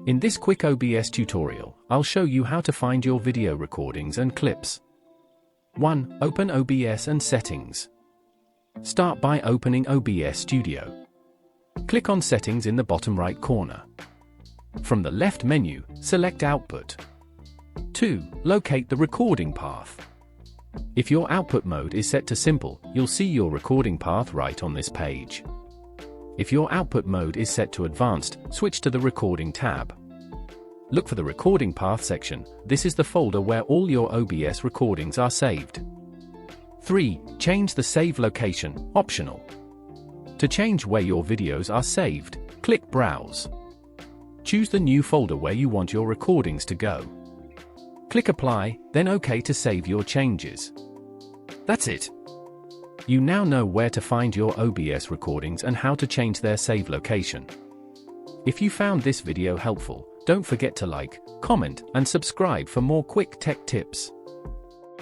In this quick OBS tutorial, I'll show you how to find your video recordings and clips. 1. Open OBS and Settings. Start by opening OBS Studio. Click on Settings in the bottom right corner. From the left menu, select Output. 2. Locate the recording path. If your output mode is set to Simple, you'll see your recording path right on this page. If your output mode is set to Advanced, switch to the Recording tab. Look for the Recording Path section. This is the folder where all your OBS recordings are saved. 3. Change the save location, optional. To change where your videos are saved, click Browse. Choose the new folder where you want your recordings to go. Click Apply, then OK to save your changes. That's it. You now know where to find your OBS recordings and how to change their save location. If you found this video helpful, don't forget to like, comment, and subscribe for more quick tech tips.